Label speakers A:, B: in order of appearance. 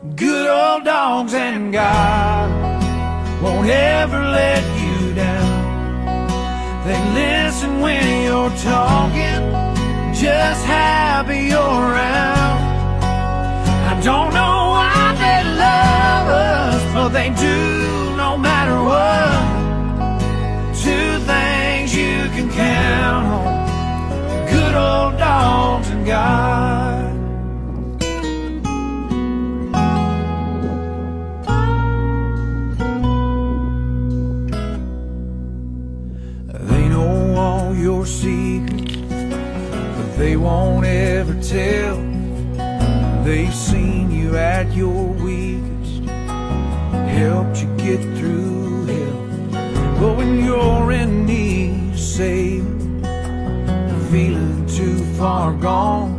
A: Good old dogs and God won't ever let you down. They listen when you're talking, just happy you're around. I don't know why they love us, but they do no matter what. Two things you can count on: good old dogs and God. They know all your secrets, but they won't ever tell. They've seen you at your weakest, helped you get through hell. But when you're in need, save them, feeling too far gone,